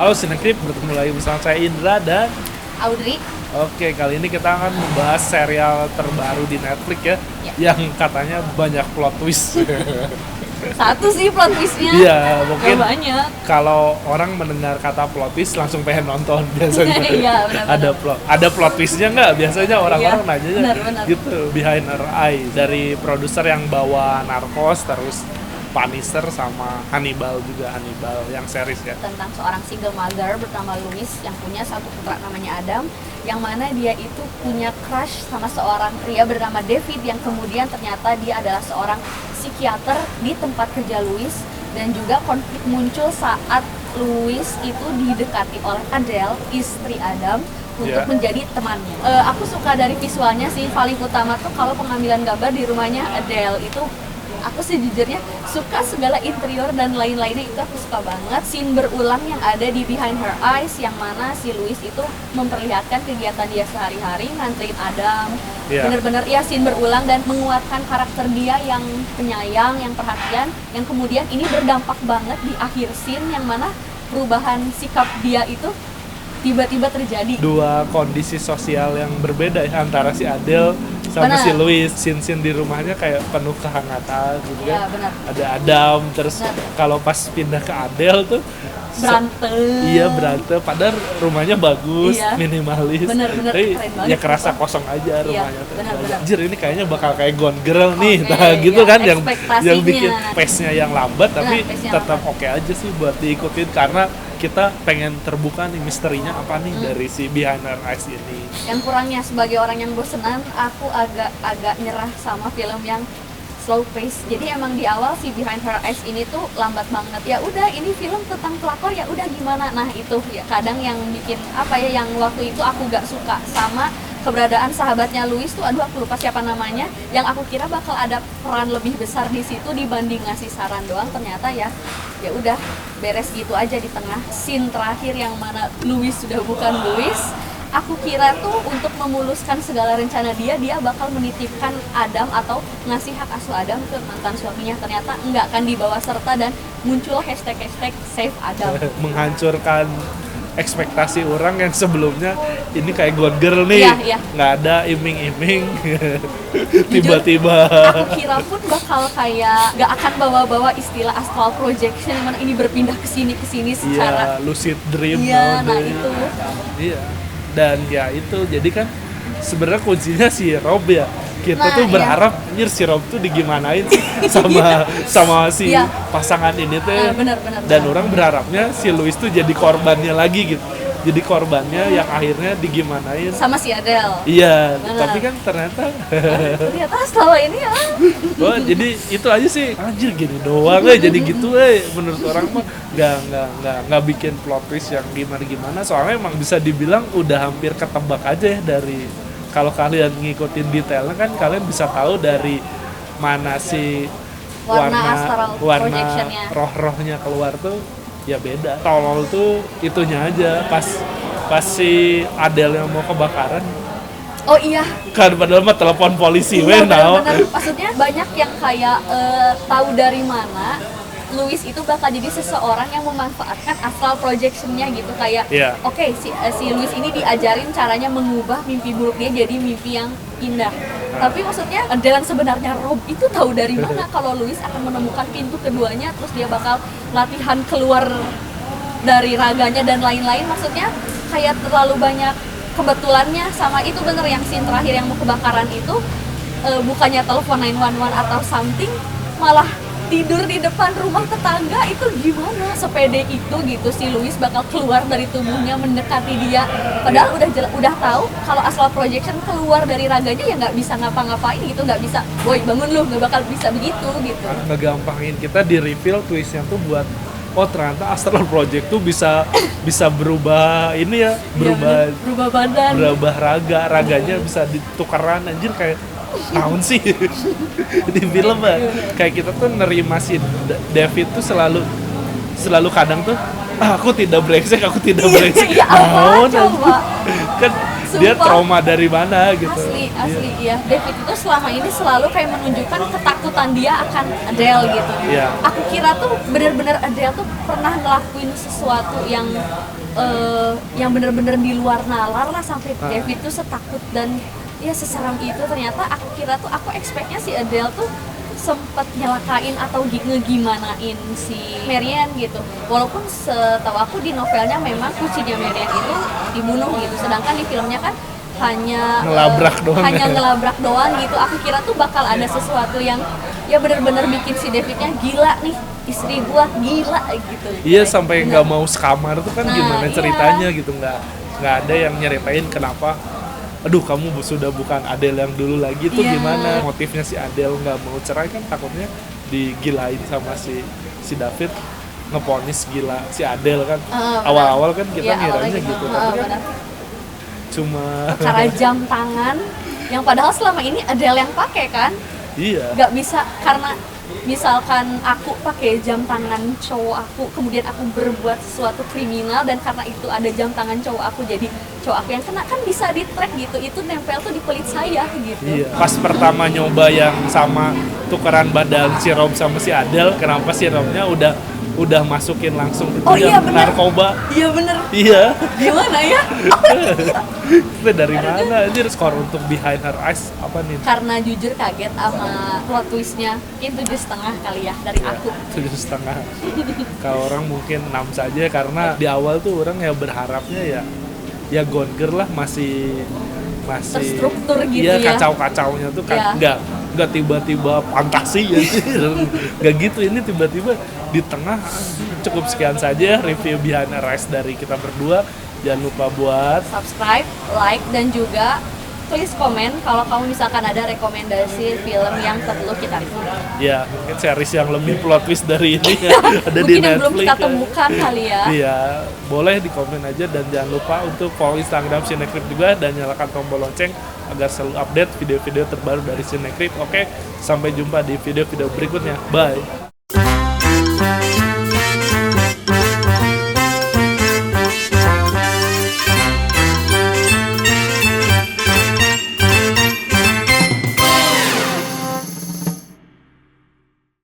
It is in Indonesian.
Halo Sinekrip, bertemu lagi bersama saya Indra dan Audrey. oke, kali ini kita akan membahas serial terbaru di Netflix ya, yang katanya banyak plot twist. Satu sih plot twistnya. Iya, Gak mungkin banyak. kalau orang mendengar kata plot twist langsung pengen nonton biasanya. Iya, benar-benar. Ada plot twistnya nggak? Biasanya orang-orang Iya, nanyanya benar. gitu. Behind Her Eye dari produser yang bawa Narcos, terus Punisher sama Hannibal juga, Hannibal yang series ya. Tentang seorang single mother bernama Louis yang punya satu putra namanya Adam, yang mana dia itu punya crush sama seorang pria bernama David yang kemudian ternyata dia adalah seorang psikiater di tempat kerja Louis, dan juga konflik muncul saat Louis itu didekati oleh Adele, istri Adam, untuk menjadi temannya. Aku suka dari visualnya sih, paling utama tuh kalau pengambilan gambar di rumahnya Adele itu. Aku sejujurnya suka segala interior dan lain-lainnya, itu aku suka banget. Scene berulang yang ada di Behind Her Eyes yang mana si Louis itu memperlihatkan kegiatan dia sehari-hari nganterin Adam. Bener-bener ya scene berulang dan menguatkan karakter dia yang penyayang, yang perhatian, yang kemudian ini berdampak banget di akhir scene yang mana perubahan sikap dia itu tiba-tiba terjadi. Dua kondisi sosial yang berbeda ya, antara si Adele sama si Louis. Scene-scene di rumahnya kayak penuh kehangatan gitu kan. Benar. Ada Adam, terus kalau pas pindah ke Adele tuh berantem. Iya, berantem, padahal rumahnya bagus, minimalis. Bener-bener keren banget. Ya kerasa kosong aja rumahnya. Benar. Anjir, ini kayaknya bakal kayak Gone Girl nih. Nah, gitu kan yang bikin pace-nya yang lambat tapi tetap oke aja sih buat diikutin karena kita pengen terbuka nih misterinya apa nih dari si Behind Her Eyes ini. Yang kurangnya sebagai orang yang bosenan, aku agak nyerah sama film yang slow pace. Jadi emang di awal si Behind Her Eyes ini tuh lambat banget. Ya udah, ini film tentang pelakor, ya udah gimana. Nah, itu ya kadang yang bikin apa ya, yang waktu itu aku gak suka sama keberadaan sahabatnya Louis tuh, aduh aku lupa siapa namanya, yang aku kira bakal ada peran lebih besar di situ dibanding ngasih saran doang. Ternyata ya udah beres gitu aja di tengah scene terakhir yang mana Louis sudah bukan Louis. Aku kira tuh untuk memuluskan segala rencana dia bakal menitipkan Adam atau ngasih hak asuh Adam ke mantan suaminya. Ternyata enggak, kan dibawa serta dan muncul hashtag save Adam. Menghancurkan ekspektasi orang yang sebelumnya ini kayak Gone Girl nih, nggak ada iming-iming. Tiba-tiba aku kira pun bakal kayak nggak akan bawa-bawa istilah astral projection, mana ini berpindah ke sini secara lucid dream. Nah itu. Iya. Dan ya itu, jadi kan sebenarnya kuncinya si Rob ya. Kita tuh berharap anjir si Rob tuh digimanain sih sama si pasangan ini tuh. Bener. Dan orang berharapnya si Louis tuh jadi korbannya lagi gitu. Jadi korbannya yang akhirnya digimanain sama si Adele. Iya, tapi kan ternyata selama ini ya. Oh, jadi itu aja sih. Anjir gini doang jadi gitu menurut orang mah nggak bikin plot twist yang gimana. Soalnya emang bisa dibilang udah hampir ketebak aja ya dari, kalau kalian ngikutin detailnya kan kalian bisa tahu dari mana si warna roh-rohnya keluar tuh ya beda. Tolol tuh itunya aja pas si Adele yang mau kebakaran. Oh iya. Kan padahal mah telepon polisi bener. Maksudnya banyak yang kayak tahu dari mana Louis itu bakal jadi seseorang yang memanfaatkan astral projection-nya gitu, kayak oke, si Louis ini diajarin caranya mengubah mimpi buruk dia jadi mimpi yang indah. Tapi maksudnya jalan sebenarnya Rob itu tahu dari mana kalau Louis akan menemukan pintu keduanya, terus dia bakal latihan keluar dari raganya dan lain-lain. Maksudnya kayak terlalu banyak kebetulannya. Sama itu bener yang scene terakhir yang mau kebakaran itu, bukannya telepon 911 atau something, malah tidur di depan rumah tetangga. Itu gimana sepede itu gitu si Louis bakal keluar dari tubuhnya mendekati dia, padahal udah tahu kalau astral projection keluar dari raganya ya nggak bisa ngapa-ngapain gitu, nggak bisa woi bangun lu, nggak bakal bisa begitu gitu. Ngegampangin kita di reveal twistnya tuh buat ternyata astral project tuh bisa berubah ini ya, berubah badan, berubah raganya bisa ditukeran. Anjir, kayak naon sih di film kayak kita tuh nerima si David tuh selalu kadang tuh aku tidak brengsek Iya, apa coba kan dia Sumpah. trauma dari mana gitu. Asli ya. David itu selama ini selalu kayak menunjukkan ketakutan dia akan Adele gitu. Iya. Aku kira tuh benar-benar Adele tuh pernah ngelakuin sesuatu yang benar-benar di luar nalar lah sampai David tuh setakut dan ya seseram itu. Ternyata aku kira tuh, aku expect-nya si Adele tuh sempet nyelakain atau ngegimanain si Marianne gitu. Walaupun setahu aku di novelnya memang kucinya Marianne itu dibunuh gitu, sedangkan di filmnya kan hanya Ngelabrak doang hanya ya. ngelabrak doang gitu. Aku kira tuh bakal ada sesuatu yang ya benar-benar bikin si Davidnya gila nih, istri gua gila gitu. Iya, sampai nggak mau sekamar tuh kan Nah, gimana iya. ceritanya gitu, nggak ada yang nyeritain kenapa. Aduh, kamu sudah bukan Adele yang dulu lagi tuh Iya. gimana motifnya si Adele nggak mau cerai kan, takutnya digilain sama si David, ngeponis gila si Adele kan. Benar. Awal-awal kan kita Iya, awalnya ngiranya gitu, tapi kan benar. cuma Perkara jam tangan yang padahal selama ini Adele yang pakai kan. iya. Nggak bisa, karena misalkan aku pakai jam tangan cowok aku, kemudian aku berbuat sesuatu kriminal dan karena itu ada jam tangan cowok aku, jadi cowok aku yang kena, kan bisa di track gitu, itu nempel tuh di pelit saya gitu. Iya. Pas pertama nyoba yang sama tukeran badan si Rob sama si Adele, kenapa si Robnya udah masukin langsung itu Oh iya, yang bener. narkoba. Iya bener, Iya. gimana ya? Itu dari mana? Ini skor untuk Behind Her Eyes apa nih? Karena jujur kaget sama plot twistnya, mungkin 7,5 kali ya dari aku. 7,5. Kalau orang mungkin 6 saja, karena di awal tuh orang ya berharapnya ya Gone Girl lah, masih Terstruktur gitu iya, ya. kacau-kacaunya tuh kan Iya. nggak tiba-tiba fantasi ya sih. Nggak gitu, ini tiba-tiba di tengah. Cukup sekian saja review Behind Her Eyes dari kita berdua. Jangan lupa buat Subscribe, like, dan juga tulis komen kalau kamu misalkan ada rekomendasi film yang perlu kita review. ya mungkin series yang lebih plot twist dari ini ya. Ada di Mungkin yang belum Netflix kita ya. temukan kali ya. Iya, boleh di komen aja, dan jangan lupa untuk follow Instagram Cinecrip juga dan nyalakan tombol lonceng agar selalu update video-video terbaru dari Cinecrip. Oke, sampai jumpa di video-video berikutnya. Bye.